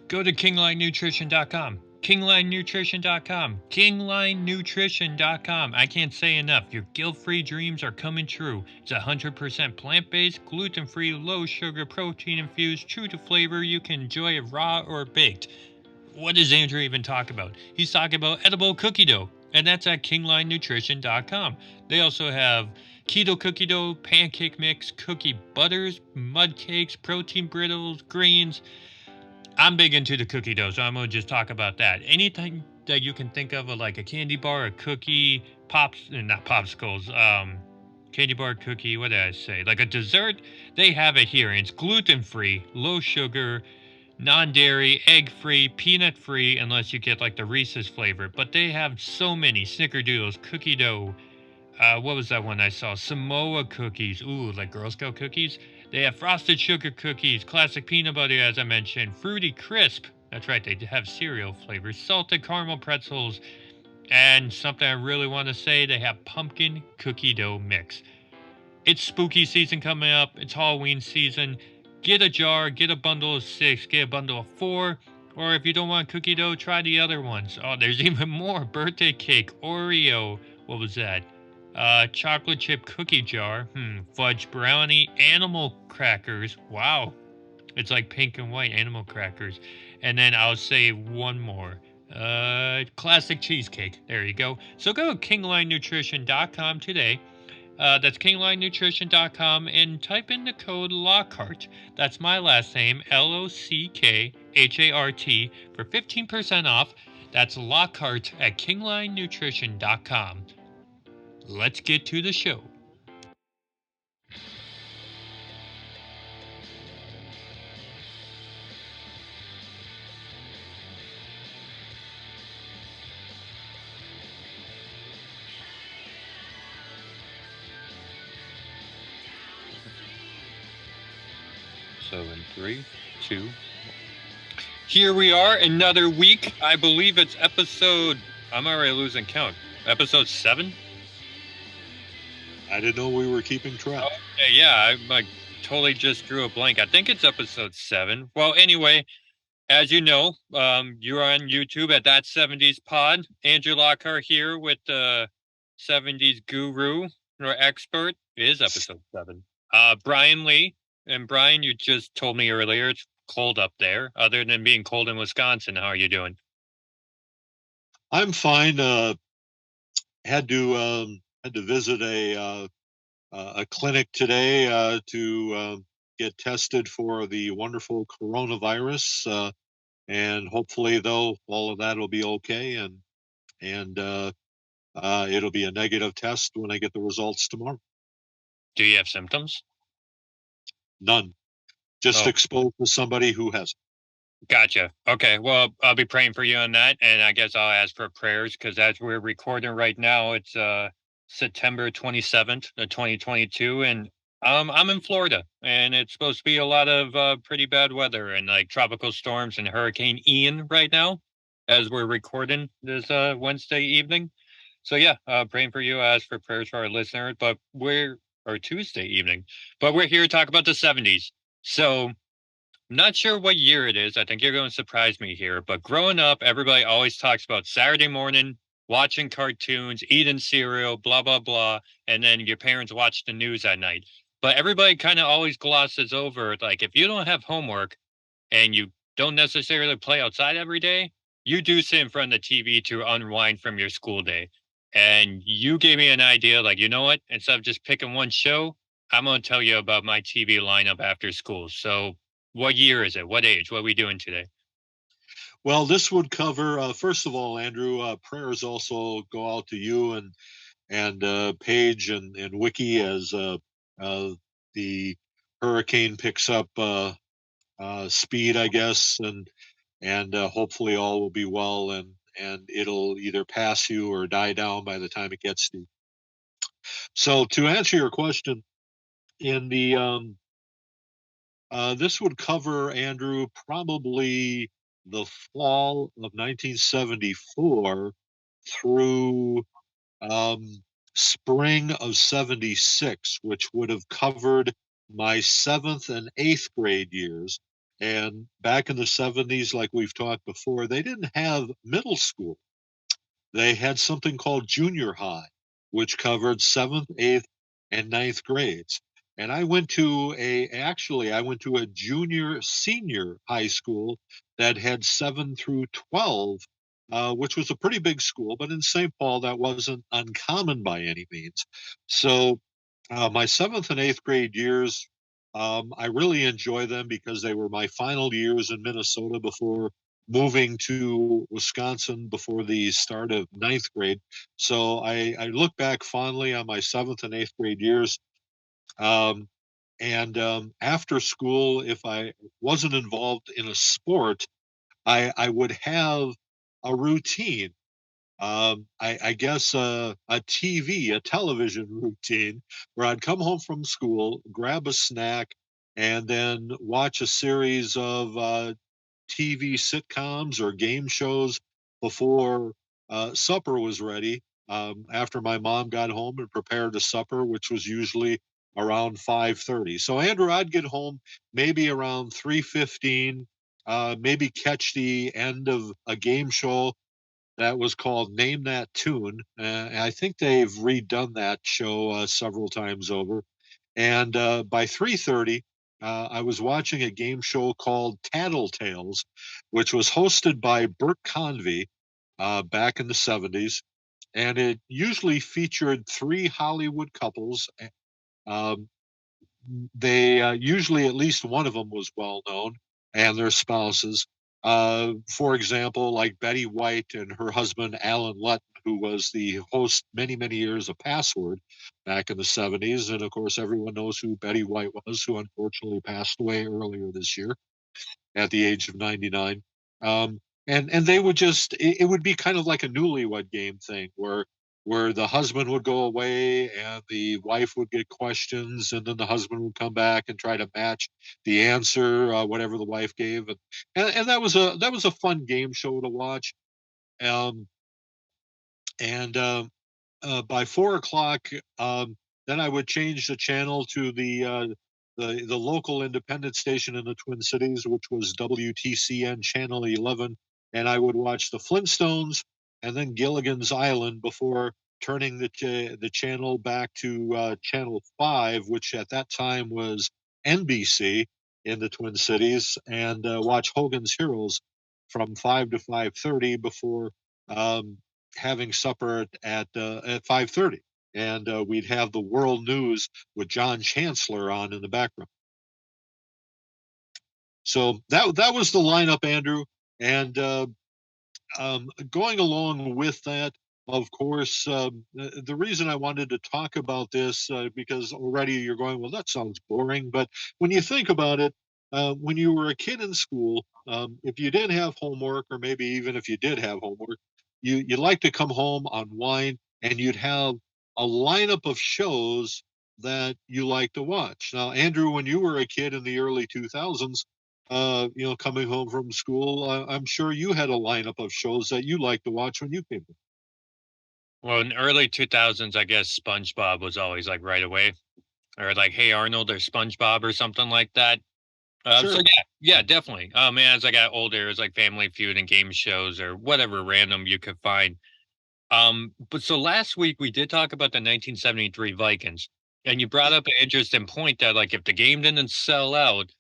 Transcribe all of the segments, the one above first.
Go to KingLineNutrition.com. KingLineNutrition.com. KingLineNutrition.com. I can't say enough. Your guilt-free dreams are coming true. It's 100% plant-based, gluten-free, low-sugar, protein-infused, true to flavor. You can enjoy it raw or baked. What does Andrew even talk about? He's talking about edible cookie dough, and that's at KingLineNutrition.com. They also have keto cookie dough, pancake mix, cookie butters, mud cakes, protein brittles, greens. I'm big into the cookie dough, so I'm going to just talk about that. Anything that you can think of, like a candy bar, a cookie, not popsicles, candy bar, cookie, what did I say? Like a dessert, they have it here. And it's gluten-free, low sugar, non-dairy, egg-free, peanut-free, unless you get like the Reese's flavor. But they have so many snickerdoodles, cookie dough. What was that one I saw? Samoa cookies. Ooh, like Girl Scout cookies. They have frosted sugar cookies, classic peanut butter, as I mentioned, fruity crisp. That's right, they have cereal flavors, salted caramel pretzels, and something I really want to say, they have pumpkin cookie dough mix. It's spooky season coming up. It's Halloween season. Get a jar, get a bundle of 6, get a bundle of 4. Or if you don't want cookie dough, try the other ones. Oh, there's even more. Birthday cake, Oreo. What was that? Chocolate chip cookie jar. Fudge brownie, animal crackers. Wow. It's like pink and white animal crackers. And then I'll say one more. Classic cheesecake. There you go. So go to KingLineNutrition.com today. That's KingLineNutrition.com and type in the code Lockhart. That's my last name, LOCKHART, for 15% off. That's Lockhart at KingLineNutrition.com. Let's get to the show. So in 3, 2, 1. Here we are, another week. I believe it's episode, I'm already losing count. Episode 7? I didn't know we were keeping track. Oh, yeah, I totally just drew a blank. I think it's episode 7. Well, anyway, as you know, you're on YouTube at That 70s Pod. Andrew Lockhart here with the 70s guru or expert. It is episode 7. Brian Lee. And Brian, you just told me earlier it's cold up there. Other than being cold in Wisconsin, how are you doing? I'm fine. Had to visit a clinic today to get tested for the wonderful coronavirus, and hopefully, though, all of that will be okay, and it'll be a negative test when I get the results tomorrow. Do you have symptoms? None. Just exposed to somebody who has it. Gotcha. Okay. Well, I'll be praying for you on that. And I guess I'll ask for prayers because as we're recording right now, it's September 27th, 2022. And I'm in Florida and it's supposed to be a lot of pretty bad weather and like tropical storms and Hurricane Ian right now as we're recording this Wednesday evening. So yeah, praying for you. I ask for prayers for our listeners, but or Tuesday evening, but we're here to talk about the 70s. So not sure what year it is. I think you're going to surprise me here. But growing up, everybody always talks about Saturday morning, watching cartoons, eating cereal, blah, blah, blah. And then your parents watch the news at night. But everybody kind of always glosses over, like, if you don't have homework and you don't necessarily play outside every day, you do sit in front of the TV to unwind from your school day. And you gave me an idea, like, you know what? Instead of just picking one show, I'm going to tell you about my TV lineup after school. So what year is it? What age? What are we doing today? Well, this would cover, first of all, Andrew, prayers also go out to you and Paige and Wiki as the hurricane picks up speed, I guess, and hopefully all will be well and it'll either pass you or die down by the time it gets to you. So to answer your question, in the this would cover, Andrew, probably the fall of 1974 through spring of 76, which would have covered my 7th and 8th grade years. And back in the 70s, like we've talked before, they didn't have middle school. They had something called junior high, which covered seventh, eighth, and ninth grades. And I went to a junior senior high school that had 7 through 12, which was a pretty big school, but in St. Paul, that wasn't uncommon by any means. So my seventh and eighth grade years, I really enjoy them because they were my final years in Minnesota before moving to Wisconsin before the start of ninth grade. So I look back fondly on my seventh and eighth grade years. Um, and after school, if I wasn't involved in a sport, I would have a routine. I guess a television routine, where I'd come home from school, grab a snack, and then watch a series of TV sitcoms or game shows before supper was ready. After my mom got home and prepared a supper, which was usually around 5:30. So Andrew, I'd get home maybe around 3:15, maybe catch the end of a game show that was called Name That Tune. I think they've redone that show several times over. And by 3:30, I was watching a game show called Tattletales, which was hosted by Bert Convy back in the 70s. And it usually featured three Hollywood couples. Um, they usually, at least one of them was well known, and their spouses. For example, like Betty White and her husband Alan Lutton, who was the host many years of Password back in the 70s. And of course, everyone knows who Betty White was, who unfortunately passed away earlier this year at the age of 99. And they would it would be kind of like a newlywed game thing, where the husband would go away and the wife would get questions, and then the husband would come back and try to match the answer, whatever the wife gave. And that was a fun game show to watch. Um, and By 4 o'clock, then I would change the channel to the local independent station in the Twin Cities, which was WTCN Channel 11, and I would watch the Flintstones and then Gilligan's Island before turning the channel back to Channel 5, which at that time was NBC in the Twin Cities, and watch Hogan's Heroes from 5 to 5:30 before um, having supper at 5:30, and we'd have the world news with John Chancellor on in the background. So that was the lineup, Andrew. And going along with that, of course, the reason I wanted to talk about this, because already you're going, well, that sounds boring. But when you think about it, when you were a kid in school, if you didn't have homework, or maybe even if you did have homework, you'd like to come home, unwind, and you'd have a lineup of shows that you like to watch. Now, Andrew, when you were a kid in the early 2000s, coming home from school, I'm sure you had a lineup of shows that you liked to watch when you came home. Well, in early 2000s, I guess SpongeBob was always like right away, or like Hey Arnold or SpongeBob or something like that. So Sure. yeah, definitely. Man, as I got older, it was like Family Feud and game shows or whatever random you could find. But so last week we did talk about the 1973 Vikings, and you brought up an interesting point that like if the game didn't sell out,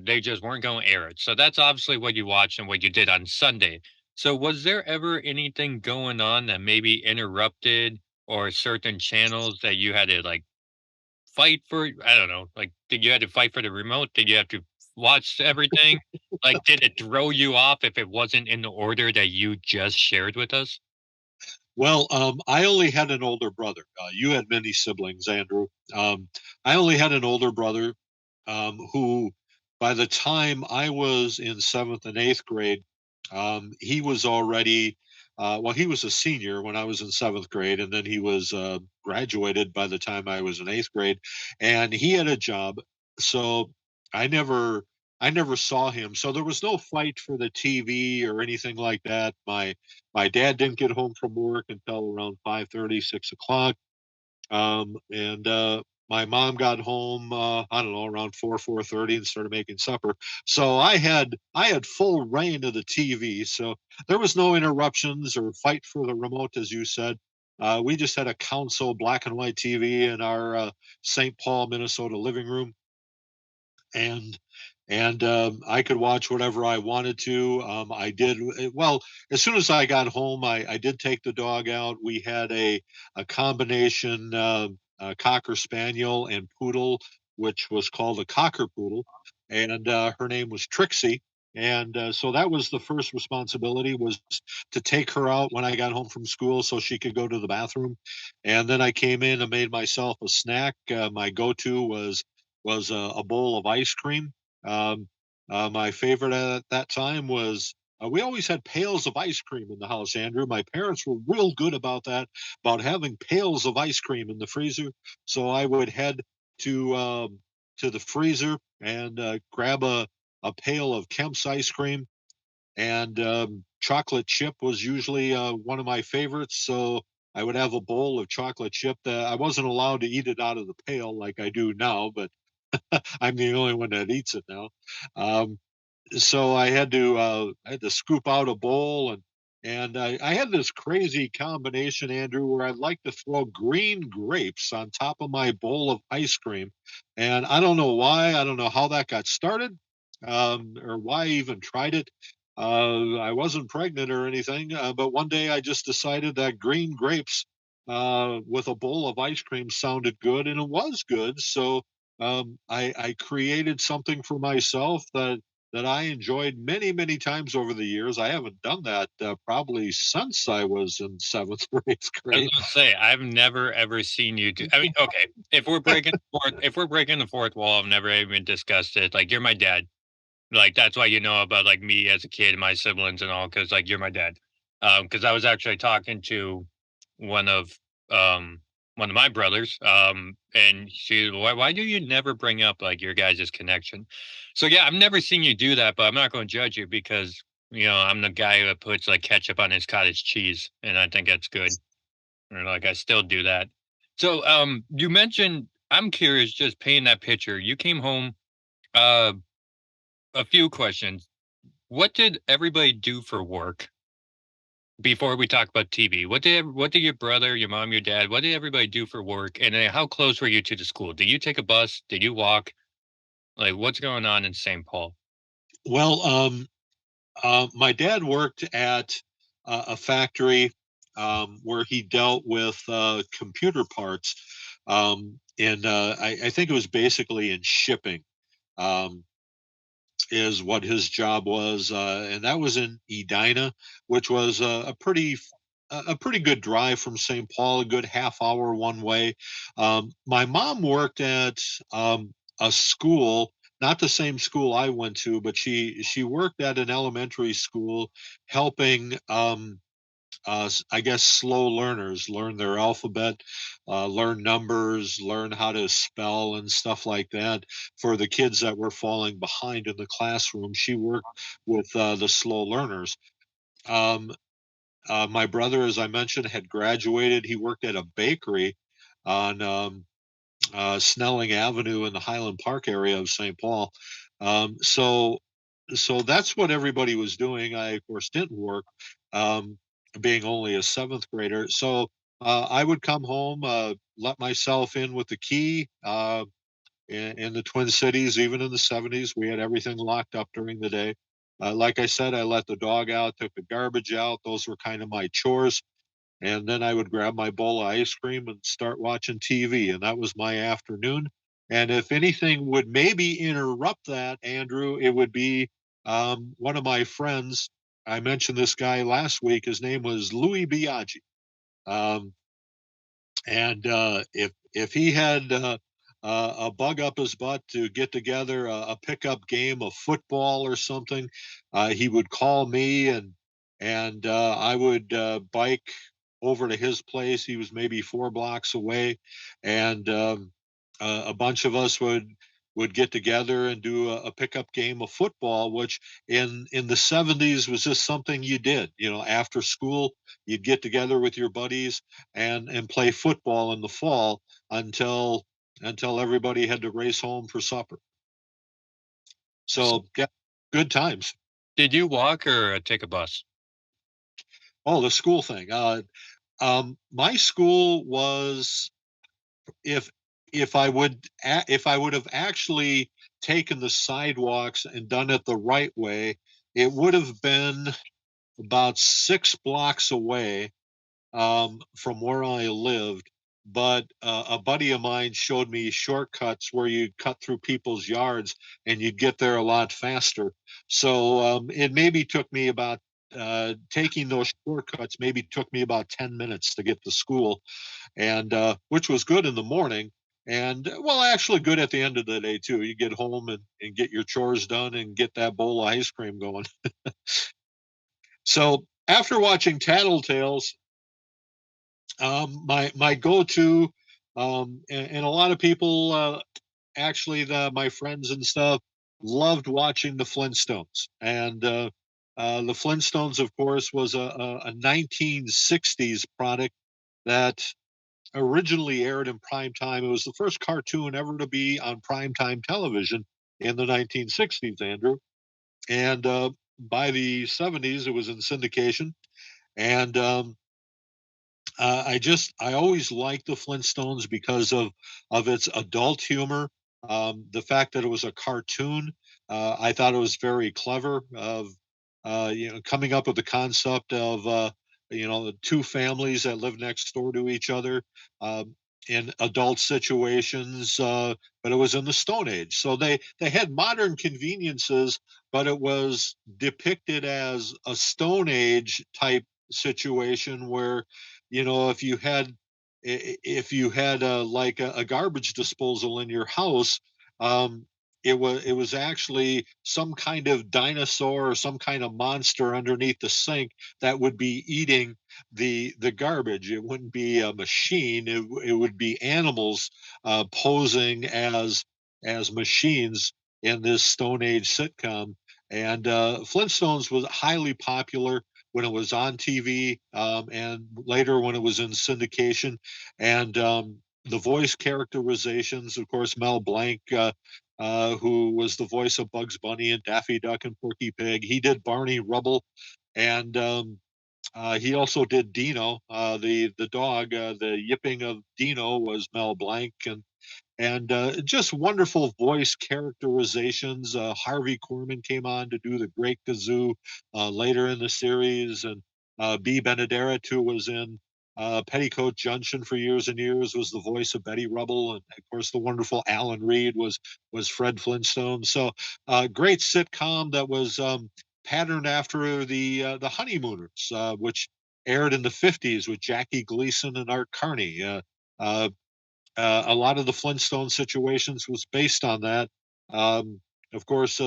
they just weren't going to air it. So that's obviously what you watched and what you did on Sunday. So was there ever anything going on that maybe interrupted or certain channels that you had to like fight for? I don't know. Like, did you have to fight for the remote? Did you have to watch everything? Like, did it throw you off if it wasn't in the order that you just shared with us? Well, I only had an older brother. You had many siblings, Andrew. I only had an older brother who, by the time I was in seventh and eighth grade, he was already, well, he was a senior when I was in seventh grade, and then he was graduated by the time I was in eighth grade, and he had a job. So I never, I never saw him. So there was no fight for the TV or anything like that. My dad didn't get home from work until around 5:30, 6 o'clock. And my mom got home, I don't know, around 4:30 and started making supper. So I had full reign of the TV. So there was no interruptions or fight for the remote, as you said. We just had a console black and white TV in our St. Paul, Minnesota living room, and I could watch whatever I wanted to. I did well as soon as I got home. I did take the dog out. We had a combination cocker spaniel and poodle, which was called a cocker poodle, and her name was Trixie. And so that was the first responsibility, was to take her out when I got home from school so she could go to the bathroom. And then I came in and made myself a snack. My go-to was a bowl of ice cream. Um, my favorite at that time was we always had pails of ice cream in the house, Andrew. My parents were real good about that, about having pails of ice cream in the freezer. So I would head to the freezer and grab a pail of Kemp's ice cream, and chocolate chip was usually one of my favorites. So I would have a bowl of chocolate chip. That I wasn't allowed to eat it out of the pail like I do now, but I'm the only one that eats it now. Um, so I had to scoop out a bowl, and I had this crazy combination, Andrew, where I'd like to throw green grapes on top of my bowl of ice cream, and I don't know why. I don't know how that got started, or why I even tried it. I wasn't pregnant or anything, but one day I just decided that green grapes with a bowl of ice cream sounded good, and it was good. So I created something for myself that I enjoyed many, many times over the years. I haven't done that probably since I was in seventh or eighth I was grade. gonna say, I've never ever seen you do. I mean, okay, if we're breaking the fourth wall, I've never even discussed it. Like, you're my dad. Like, that's why you know about like me as a kid, my siblings and all, because like you're my dad. Because I was actually talking to one of um one of my brothers, and why do you never bring up like your guys' connection? So yeah, I've never seen you do that, but I'm not going to judge you because I'm the guy that puts like ketchup on his cottage cheese, and I think that's good. Or like I still do that. So you mentioned, I'm curious, just painting that picture. You came home. Uh, a few questions. What did everybody do for work before we talk about TV? What did your brother, your mom, your dad, what did everybody do for work? And then how close were you to the school? Did you take a bus? Did you walk? Like, what's going on in St. Paul? Well, my dad worked at a factory where he dealt with computer parts, and I think it was basically in shipping. Um, is what his job was, and that was in Edina, which was a pretty good drive from St. Paul, a good half hour one way. My mom worked at a school, not the same school I went to, but she worked at an elementary school, helping I guess slow learners learn their alphabet, learn numbers, learn how to spell and stuff like that. For the kids that were falling behind in the classroom, she worked with the slow learners. Um, my brother, as I mentioned, had graduated. He worked at a bakery on Snelling Avenue in the Highland Park area of St. Paul. So that's what everybody was doing. I, of course, didn't work, um, being only a seventh grader. So I would come home, let myself in with the key. In the Twin Cities, even in the 70s, we had everything locked up during the day. Like I said, I let the dog out, took the garbage out. Those were kind of my chores, and then I would grab my bowl of ice cream and start watching TV, and that was my afternoon. And if anything would maybe interrupt that, Andrew, it would be one of my friends. I mentioned this guy last week. His name was Louis Biaggi. Um, and if he had a bug up his butt to get together a pickup game of football or something, he would call me, and I would bike over to his place. He was maybe 4 blocks away, and a bunch of us would get together and do a pickup game of football, which in the 70s was just something you did. After school, you'd get together with your buddies and play football in the fall until until everybody had to race home for supper. S- So yeah, good times. Did you walk or take a bus? Oh, the school thing. My school was, if if I would have actually taken the sidewalks and done it the right way, it would have been about 6 blocks away from where I lived. But a buddy of mine showed me shortcuts where you cut through people's yards and you'd get there a lot faster. So it maybe took me about taking those shortcuts maybe took me about 10 minutes to get to school, and which was good in the morning. And well, actually good at the end of the day too. You get home and get your chores done and get that bowl of ice cream going. So after watching Tattletales, my go-to, and a lot of people, actually, my friends and stuff, loved watching the Flintstones. And the Flintstones, of course, was a 1960s product that originally aired in prime time. It was the first cartoon ever to be on primetime television in the 1960s, Andrew. And by the 70s, it was in syndication. And I always liked the Flintstones because of its adult humor. The fact that it was a cartoon, I thought it was very clever. Of coming up with the concept of the two families that live next door to each other, in adult situations, but it was in the Stone Age, so they had modern conveniences, but it was depicted as a Stone Age type situation where, if you had like a garbage disposal in your house, um, it was actually some kind of dinosaur or some kind of monster underneath the sink that would be eating the garbage. It wouldn't be a machine. It would be animals posing as machines in this Stone Age sitcom. And Flintstones was highly popular when it was on TV, and later when it was in syndication. And the voice characterizations, of course, Mel Blanc, who was the voice of Bugs Bunny and Daffy Duck and Porky Pig. He did Barney Rubble, and he also did Dino, the dog. The yipping of Dino was Mel Blanc, and just wonderful voice characterizations. Harvey Korman came on to do the Great Gazoo later in the series, and B. Benaderet, who was in Petticoat Junction for years and years, was the voice of Betty Rubble, and of course the wonderful Alan Reed was Fred Flintstone. So great sitcom that was patterned after the Honeymooners, which aired in the 50s with Jackie Gleason and Art Carney. A lot of the Flintstone situations was based on that. Um, of course,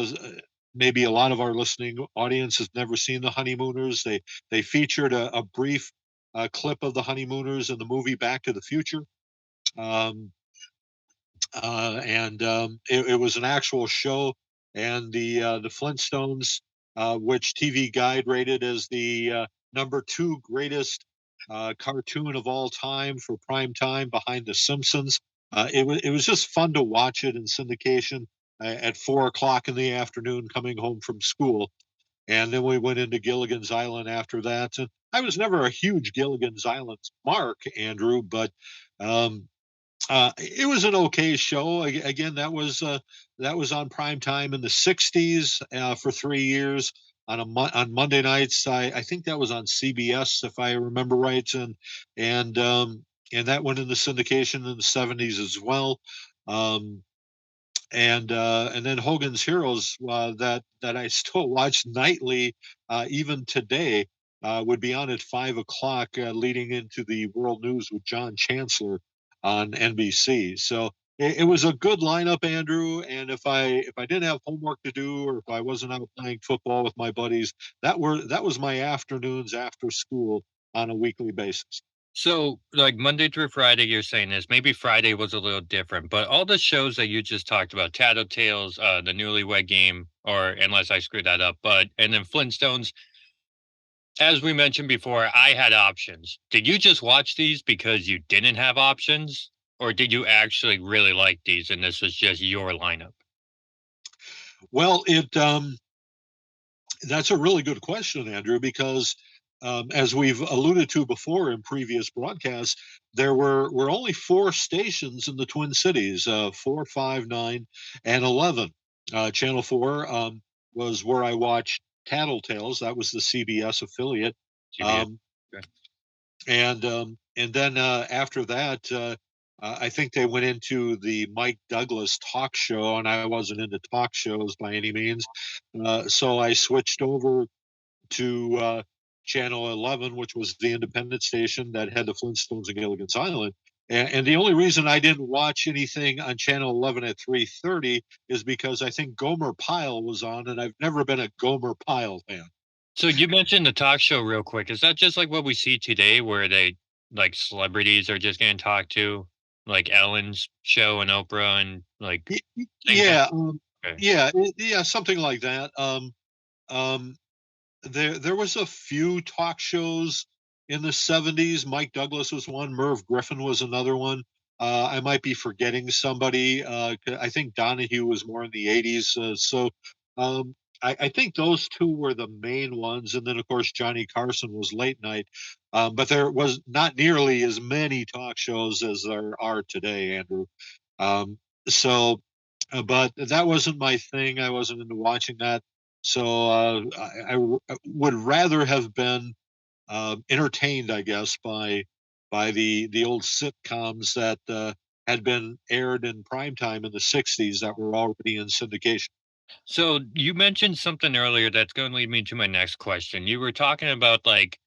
maybe a lot of our listening audience has never seen the Honeymooners. They featured a brief clip of the Honeymooners in the movie Back to the Future. Um, and it was an actual show. And the Flintstones, which TV Guide rated as the number 2 greatest cartoon of all time for prime time, behind The Simpsons. It was just fun to watch it in syndication at 4 o'clock in the afternoon, coming home from school. And then we went into Gilligan's Island after that. And I was never a huge Gilligan's Island mark, Andrew, but um, it was an okay show. Again, that was on prime time in the '60s for 3 years on Monday nights. I think that was on CBS, if I remember right, and and that went into syndication in the '70s as well. Um, and then Hogan's Heroes, that I still watch nightly, even today, would be on at 5 o'clock, leading into the World News with John Chancellor on NBC. So it was a good lineup, Andrew. And if I didn't have homework to do, or if I wasn't out playing football with my buddies, that was my afternoons after school on a weekly basis. So, like Monday through Friday, you're saying this. Maybe Friday was a little different, but all the shows that you just talked about, Tattletales, the Newlywed Game, or unless I screwed that up, but and then Flintstones, as we mentioned before, I had options. Did you just watch these because you didn't have options? or did you actually really like these and this was just your lineup? Well, it that's a really good question, Andrew, because as we've alluded to before in previous broadcasts, there were only four stations in the Twin Cities: 4, 5, 9, and 11. Channel 4 was where I watched Tattletales. That was the CBS affiliate. CBS. Um, Okay. and then after that, I think they went into the Mike Douglas talk show, and I wasn't into talk shows by any means. So I switched over to Channel 11, which was the independent station that had the Flintstones and Gilligan's Island. And the only reason I didn't watch anything on Channel 11 at 3:30 is because I think Gomer Pyle was on, and I've never been a Gomer Pyle fan. So you mentioned the talk show real quick. Is that just like what we see today where they like celebrities are just getting talked to? Like Ellen's show and Oprah and like same thing? Yeah, Okay. yeah, something like that. Um, there was a few talk shows in the 70s. Mike Douglas was one. Merv Griffin was another one. I might be forgetting somebody. I think Donahue was more in the 80s. Um, I think those two were the main ones. And then, of course, Johnny Carson was late night. But there was not nearly as many talk shows as there are today, Andrew. Um, so, but that wasn't my thing. I wasn't into watching that. So I would rather have been entertained, I guess, by the old sitcoms that had been aired in prime time in the '60s that were already in syndication. So you mentioned something earlier that's going to lead me to my next question. You were talking about like,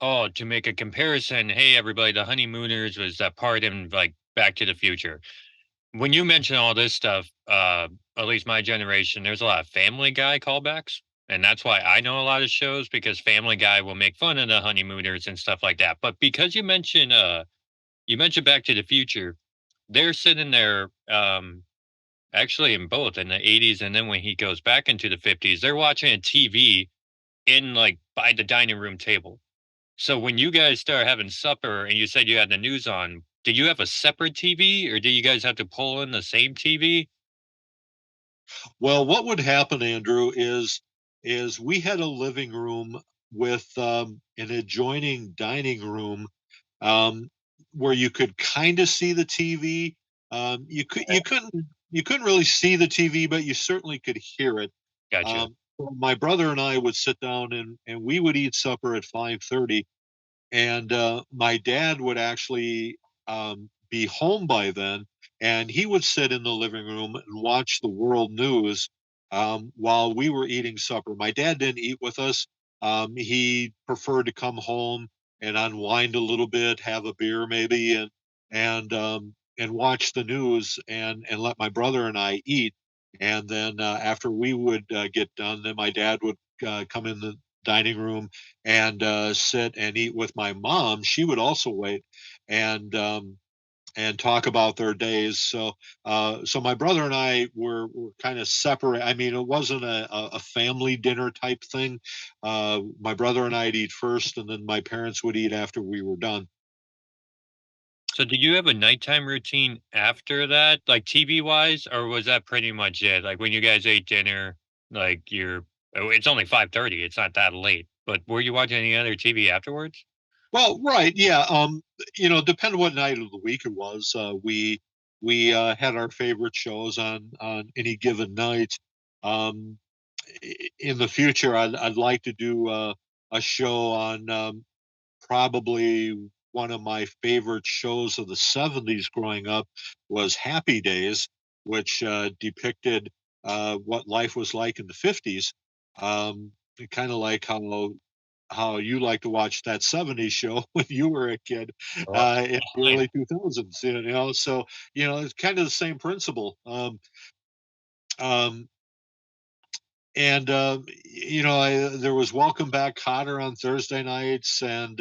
oh, to make a comparison, hey everybody, the honeymooners was that part in like Back to the Future. When you mention all this stuff, at least my generation, there's a lot of Family Guy callbacks, and that's why I know a lot of shows because Family Guy will make fun of the honeymooners and stuff like that. But because you mentioned Back to the Future, they're sitting there, actually in both in the 80s, and then when he goes back into the 50s, they're watching a TV in like by the dining room table. So when you guys start having supper and you said you had the news on, did you have a separate TV or did you guys have to pull in the same TV? Well, what would happen, Andrew, is we had a living room with an adjoining dining room um, where you could kind of see the TV. You couldn't really see the TV, but you certainly could hear it. Gotcha. So my brother and I would sit down and we would eat supper at 5:30, and my dad would actually be home by then, and he would sit in the living room and watch the world news while we were eating supper. My dad didn't eat with us. He preferred to come home and unwind a little bit, have a beer maybe, and watch the news and let my brother and I eat. And then after we would get done, then my dad would come in the dining room and sit and eat with my mom. She would also wait and and talk about their days. So my brother and I were kind of separate. I mean, it wasn't a family dinner type thing. My brother and I'd eat first, and then my parents would eat after we were done. So did you have a nighttime routine after that, like TV wise, or was that pretty much it? Like when you guys ate dinner, like it's only 5:30, it's not that late. But were you watching any other TV afterwards? Well, right, yeah. Depending what night of the week it was, we had our favorite shows on any given night. Um, in the future, I'd like to do a show on probably one of my favorite shows of the '70s growing up was Happy Days, which depicted what life was like in the '50s. Kind of like how you like to watch that '70s show when you were a kid Oh, in the definitely. early 2000s. So it's kind of the same principle. Um, and there was Welcome Back Cotter on Thursday nights, and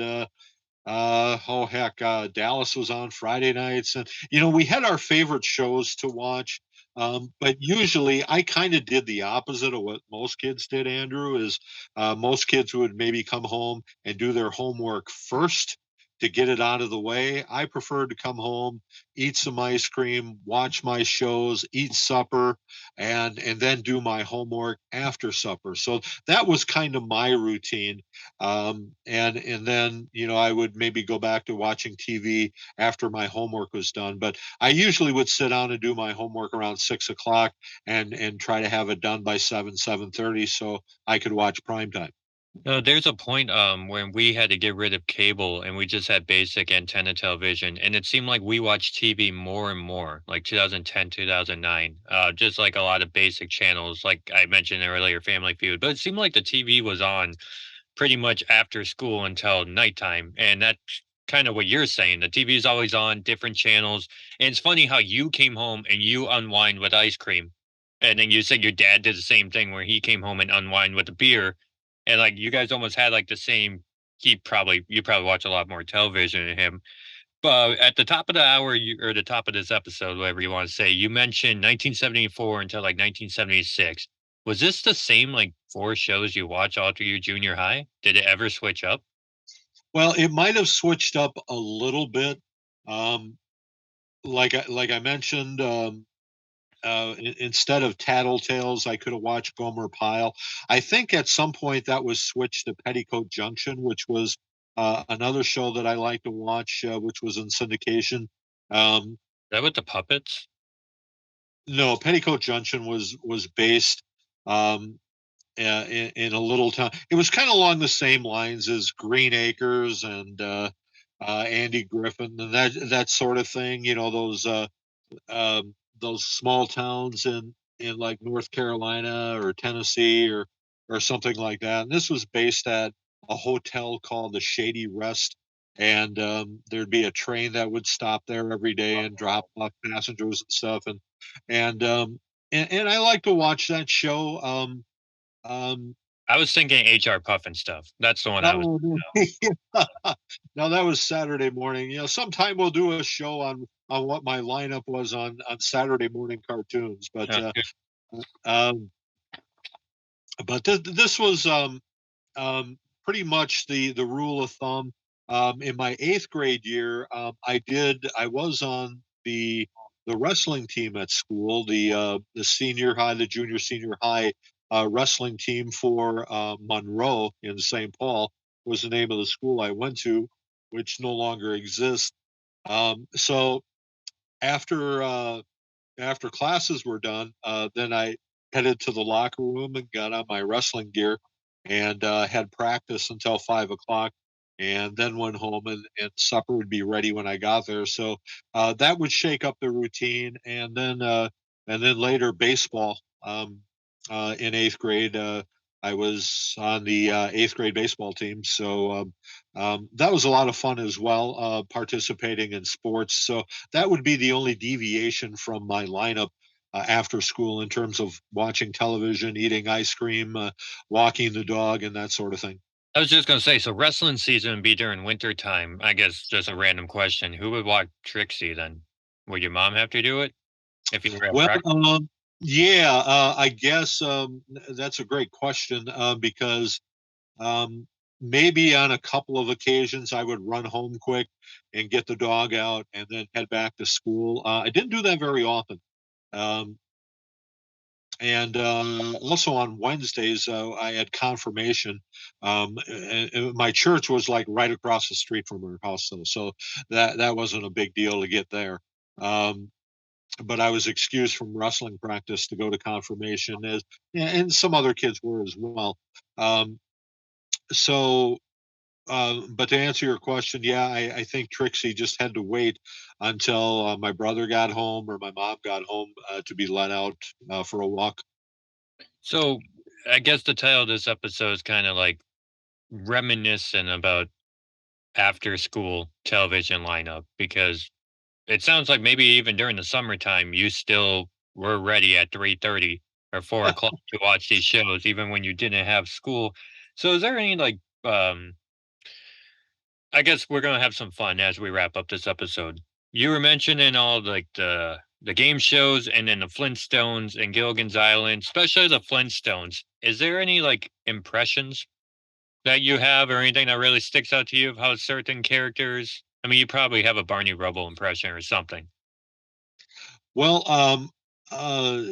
oh heck, Dallas was on Friday nights, and we had our favorite shows to watch. But usually, I kind of did the opposite of what most kids did. Andrew is most kids would maybe come home and do their homework first, to get it out of the way. I preferred to come home, eat some ice cream, watch my shows, eat supper, and then do my homework after supper. So that was kind of my routine. And then I would maybe go back to watching TV after my homework was done. But I usually would sit down and do my homework around 6 o'clock and try to have it done by 7:30 so I could watch prime time. No, there's a point when we had to get rid of cable and we just had basic antenna television, and it seemed like we watched TV more and more, like 2010, 2009. Just like a lot of basic channels, like I mentioned earlier, Family Feud. But it seemed like the TV was on pretty much after school until nighttime, and that's kind of what you're saying. The TV is always on, different channels, and it's funny how you came home and you unwind with ice cream, and then you said your dad did the same thing where he came home and unwind with a beer, and like you guys almost had like the same. You probably watch a lot more television than him. But at the top of the hour, or the top of this episode, whatever you want to say, you mentioned 1974 until like 1976. Was this the same like four shows you watch all through your junior high? Did it ever switch up? Well, it might have switched up a little bit. Um, like I mentioned, instead of Tattletales, I could have watched Gomer Pyle. I think at some point that was switched to Petticoat Junction, which was another show that I like to watch, which was in syndication. Um, That with the puppets? no, Petticoat Junction was based um, in a little town. It was kind of along the same lines as Green Acres and Andy Griffin and that sort of thing. Those small towns in like North Carolina or Tennessee or something like that. And this was based at a hotel called the Shady Rest. And there'd be a train that would stop there every day and drop off passengers and stuff. And um, and I like to watch that show. Um, I was thinking HR Puff and stuff. That's the one I was. no, no, that was Saturday morning. Sometime we'll do a show on what my lineup was on Saturday morning cartoons. But Uh, um, this was pretty much the rule of thumb. In my eighth grade year, I was on the wrestling team at school, the senior high, the junior senior high wrestling team for Monroe in St. Paul was the name of the school I went to, which no longer exists. So after after classes were done, then I headed to the locker room and got on my wrestling gear and had practice until 5 o'clock, and then went home and supper would be ready when I got there. So that would shake up the routine, and then later baseball. In eighth grade, I was on the eighth grade baseball team, so that was a lot of fun as well, participating in sports. So that would be the only deviation from my lineup after school in terms of watching television, eating ice cream, walking the dog, and that sort of thing. I was just gonna say, so wrestling season would be during winter time. I guess just a random question. Who would watch Trixie then? Would your mom have to do it if you were at Well, practice? yeah, I guess that's a great question because um, maybe on a couple of occasions I would run home quick and get the dog out and then head back to school. I didn't do that very often. Um, and also on Wednesdays, I had confirmation. And my church was like right across the street from our house, so that wasn't a big deal to get there. Um, but I was excused from wrestling practice to go to confirmation, as and some other kids were as well. Um, so, but to answer your question, yeah, I think Trixie just had to wait until my brother got home or my mom got home to be let out for a walk. So I guess the title of this episode is kind of like reminiscent about after school television lineup because it sounds like maybe even during the summertime you still were ready at 3:30 or 4 o'clock to watch these shows even when you didn't have school. So is there any like I guess we're gonna have some fun as we wrap up this episode. You were mentioning all like the game shows and then the Flintstones and Gilligan's Island, especially the Flintstones. Is there any like impressions that you have, or anything that really sticks out to you of how certain characters? I mean, you probably have a Barney Rubble impression or something. Well, uh,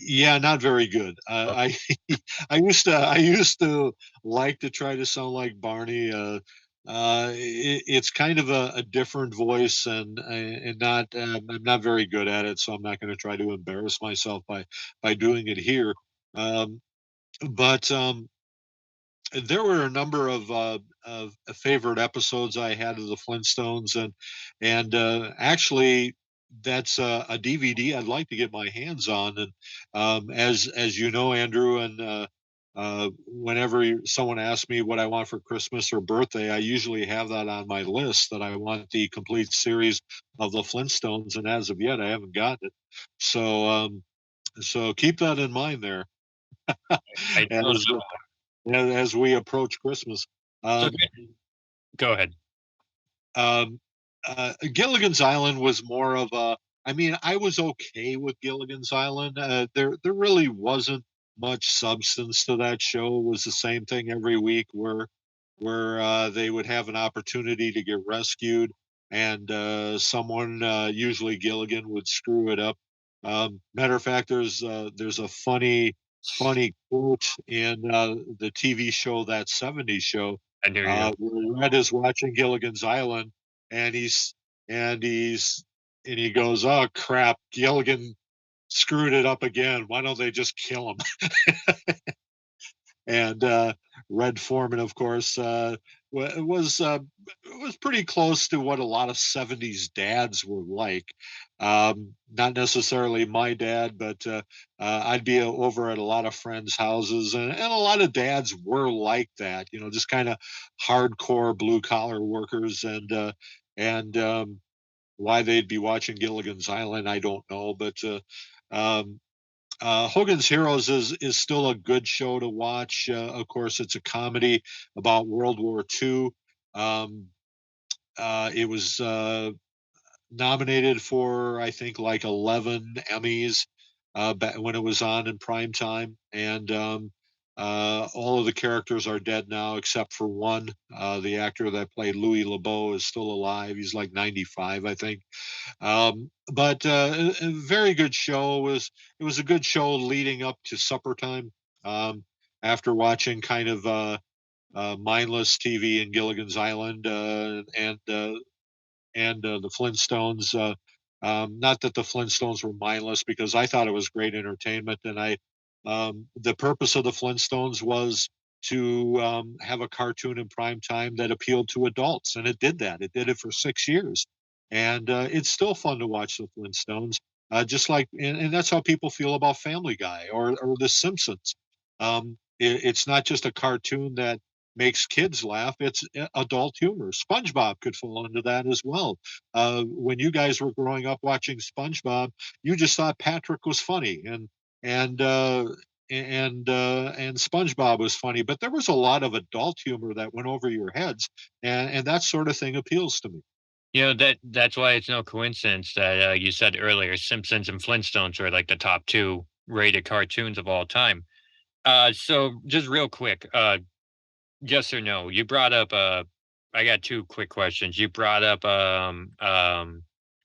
yeah, not very good. Oh, I used to like to try to sound like Barney. It's kind of a different voice, and not I'm not very good at it, so I'm not going to try to embarrass myself by doing it here. Um, but there were a number of favorite episodes I had of the Flintstones, and actually, that's a DVD I'd like to get my hands on. And as you know, Andrew, and whenever someone asks me what I want for Christmas or birthday, I usually have that on my list that I want the complete series of the Flintstones, and as of yet, I haven't gotten it. So so keep that in mind there I don't as know. as we approach Christmas. So Um, go ahead. um, Gilligan's Island was more of a. I mean, I was okay with Gilligan's Island. There really wasn't much substance to that show. It was the same thing every week, where they would have an opportunity to get rescued, and someone, usually Gilligan, would screw it up. Matter of fact, there's a funny quote in the TV show, That 70s Show, I knew you. where Red is watching Gilligan's Island, and and he's and he goes, "Oh crap, Gilligan screwed it up again. Why don't they just kill him?" And Red Foreman, of course, was pretty close to what a lot of '70s dads were like. Not necessarily my dad, but I'd be over at a lot of friends' houses, and a lot of dads were like that. You know, just kind of hardcore blue collar workers, and why they'd be watching Gilligan's Island, I don't know, but. Um, Hogan's Heroes is still a good show to watch. Of course, it's a comedy about World War II. Um, it was nominated for, I think, like 11 Emmys when it was on in prime time, and all of the characters are dead now except for one. The actor that played Louis LeBeau is still alive. He's like 95, I think. But a very good show. It was a good show leading up to supper time. Um, After watching kind of mindless TV in Gilligan's Island, and the Flintstones. Not that the Flintstones were mindless, because I thought it was great entertainment, and the purpose of the Flintstones was to have a cartoon in prime time that appealed to adults, and it did that. It did it for 6 years, and it's still fun to watch the Flintstones. Just like, and that's how people feel about Family Guy or The Simpsons. It's not just a cartoon that makes kids laugh. It's adult humor. SpongeBob could fall into that as well. When you guys were growing up watching SpongeBob, you just thought Patrick was funny, and and SpongeBob was funny, but there was a lot of adult humor that went over your heads, and that sort of thing appeals to me. That's why it's no coincidence that you said earlier Simpsons and Flintstones are like the top two rated cartoons of all time. So just real quick, yes or no? You brought up I got two quick questions. You brought up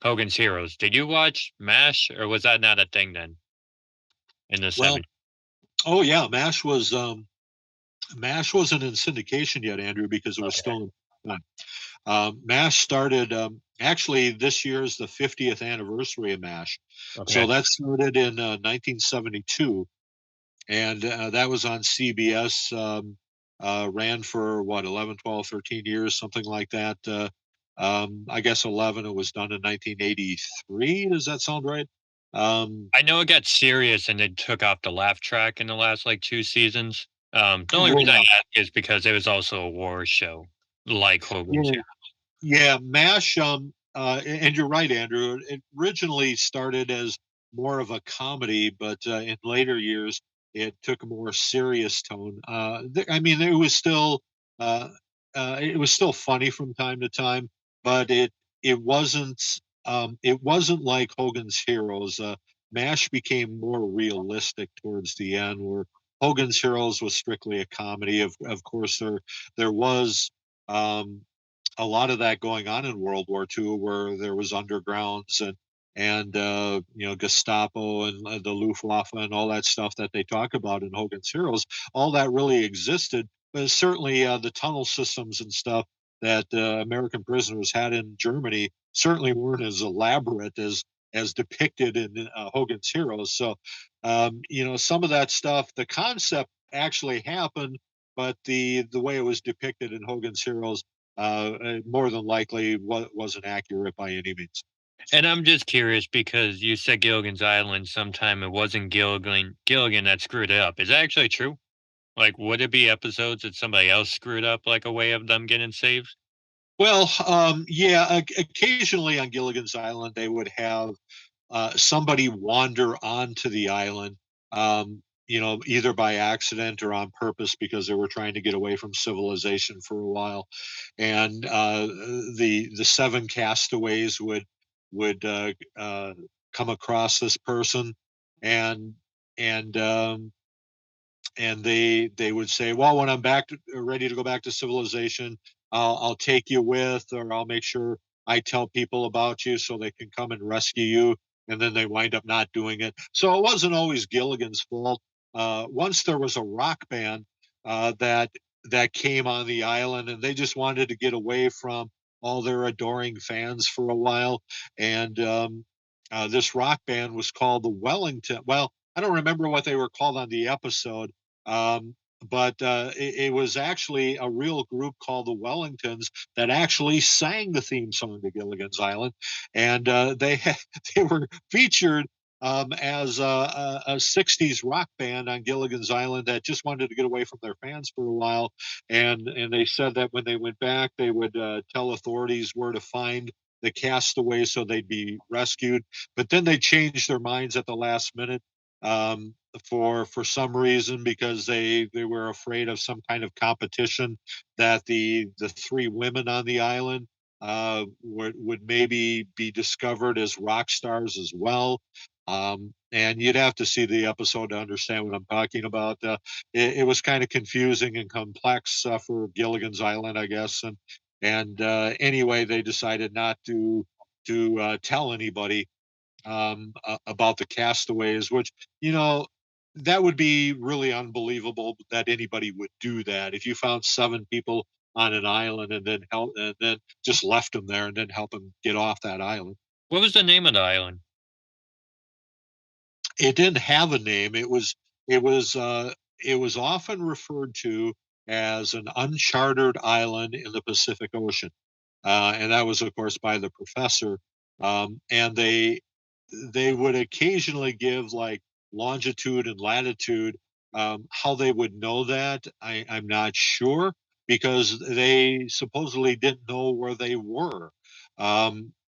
Hogan's Heroes. Did you watch MASH, or was that not a thing then in the Well, 70s? oh yeah, MASH wasn't in syndication yet, Andrew, because it was Okay. still in. MASH started, actually, this year is the 50th anniversary of MASH. So Okay. that started in 1972, and that was on CBS. Ran for what, 11, 12, 13 years, something like that. I guess 11. It was done in 1983. Does that sound right? Um, I know it got serious and it took off the laugh track in the last like two seasons. The only reason yeah, I ask is because it was also a war show, like Hogan's. yeah. Yeah, MASH, and you're right, Andrew. It originally started as more of a comedy, but in later years, it took a more serious tone. I mean, uh, it was still funny from time to time, but it wasn't it wasn't like Hogan's Heroes. MASH became more realistic towards the end, Hogan's Heroes was strictly a comedy. Of course, there was um, a lot of that going on in World War II, where there was undergrounds and Gestapo and the Luftwaffe and all that stuff that they talk about in Hogan's Heroes. All that really existed, but certainly the tunnel systems and stuff that American prisoners had in Germany certainly weren't as elaborate as depicted in Hogan's Heroes. So, some of that stuff, the concept actually happened, but the way it was depicted in Hogan's Heroes more than likely wasn't accurate by any means. And I'm just curious because you said Gilligan's Island sometime it wasn't Gilligan that screwed it up. Is that actually true? Like, would it be episodes that somebody else screwed up, like a way of them getting saved? Well, yeah, occasionally on Gilligan's Island, they would have somebody wander onto the island, either by accident or on purpose because they were trying to get away from civilization for a while, and the seven castaways would come across this person, and and and they would say, "Well, when I'm ready to go back to civilization, I'll take you with, or I'll make sure I tell people about you so they can come and rescue you." And then they wind up not doing it. So it wasn't always Gilligan's fault. Once there was a rock band that came on the island, and they just wanted to get away from all their adoring fans for a while. And this rock band was called the Wellington. Well, I don't remember what they were called on the episode, um, but it was actually a real group called the Wellingtons that actually sang the theme song to Gilligan's Island, and they were featured as a '60s rock band on Gilligan's Island that just wanted to get away from their fans for a while, and they said that when they went back, they would tell authorities where to find the castaways so they'd be rescued. But then they changed their minds at the last minute um, for some reason because they were afraid of some kind of competition that the three women on the island would maybe be discovered as rock stars as well. And you'd have to see the episode to understand what I'm talking about. It was kind of confusing and complex for Gilligan's Island, I guess. And anyway, they decided not to tell anybody about the castaways, which you know that would be really unbelievable that anybody would do that. If you found seven people on an island and then just left them there and then help them get off that island. What was the name of the island? It didn't have a name. It was often referred to as an uncharted island in the Pacific Ocean, and that was, of course, by the professor. And they would occasionally give like longitude and latitude. How they would know that, I'm not sure because they supposedly didn't know where they were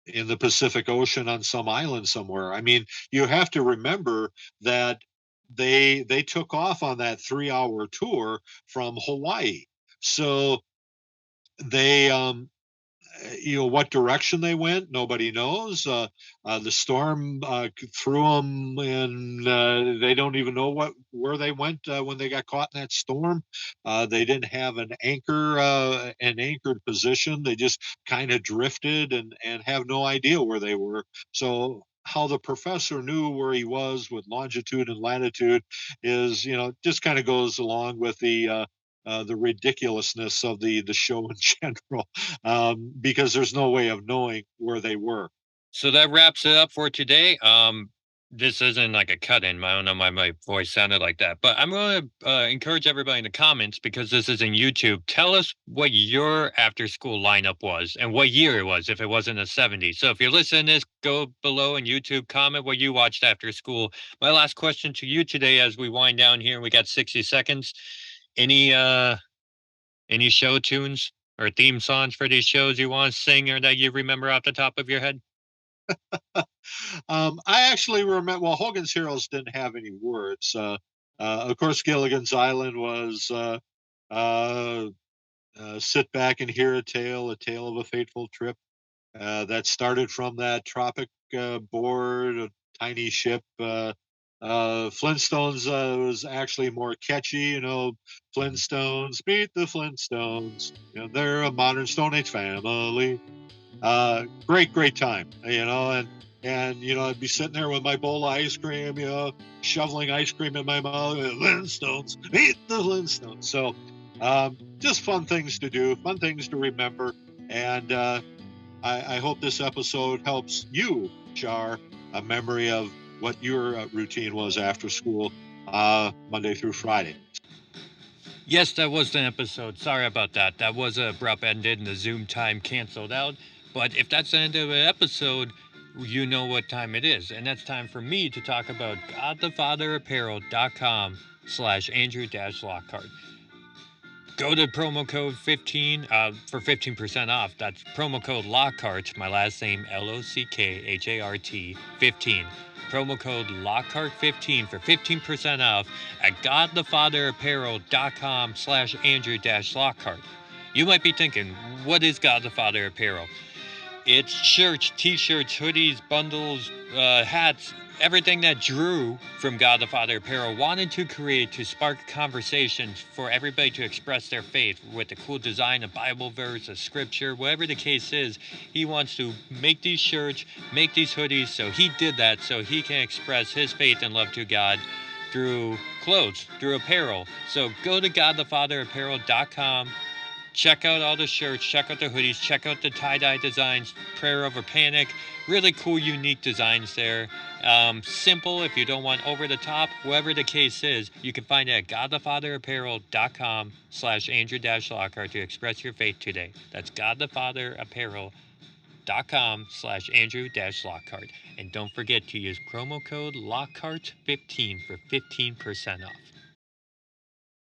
in the Pacific Ocean on some island somewhere. I mean, you have to remember that they took off on that 3 hour tour from Hawaii. So they what direction they went, nobody knows. The storm threw them, and they don't even know where they went when they got caught in that storm. They didn't have an anchored position. They just kind of drifted and have no idea where they were. So how the professor knew where he was with longitude and latitude is, just kind of goes along with the ridiculousness of the show in general, because there's no way of knowing where they were. So that wraps it up for today. This isn't like a cut in. I don't know why my voice sounded like that, but I'm going to encourage everybody in the comments because this is in YouTube. Tell us what your after school lineup was and what year it was if it was in the 70s. So if you're listening to this, go below in YouTube, comment what you watched after school. My last question to you today as we wind down here, we got 60 seconds. Any show tunes or theme songs for these shows you want to sing or that you remember off the top of your head? I actually remember. Well, Hogan's Heroes didn't have any words. Of course, Gilligan's Island was uh, "Sit back and hear a tale of a fateful trip." That started from that tropic board, a tiny ship. Flintstones was actually more catchy, Flintstones, meet the Flintstones. They're a modern Stone Age family. Great time, I'd be sitting there with my bowl of ice cream, shoveling ice cream in my mouth. Flintstones, meet the Flintstones. So, just fun things to do, fun things to remember, and I hope this episode helps you jar a memory of what your routine was after school, Monday through Friday. Yes, that was the episode. Sorry about that. That was a abrupt ended and the Zoom time canceled out. But if that's the end of an episode, you know what time it is. And that's time for me to talk about godthefatherapparel.com/Andrew-Lockhart. Go to promo code 15 for 15% off. That's promo code Lockhart, my last name LOCKHART 15. Promo code Lockhart15 for 15% off at godthefatherapparel.com/Andrew-Lockhart. You might be thinking, what is God the Father Apparel? It's shirts, t-shirts, hoodies, bundles, hats, everything that Drew from God the Father Apparel wanted to create to spark conversations for everybody to express their faith with a cool design, a Bible verse, a scripture, whatever the case is. He wants to make these shirts, make these hoodies, so he did that so he can express his faith and love to God through clothes, through apparel. So go to godthefatherapparel.com. Check out all the shirts, check out the hoodies, check out the tie-dye designs, Prayer Over Panic. Really cool, unique designs there. Simple if you don't want over the top. Whatever the case is, you can find it at godthefatherapparel.com/Andrew-Lockhart to express your faith today. That's godthefatherapparel.com/Andrew-Lockhart. And don't forget to use promo code Lockhart15 for 15% off.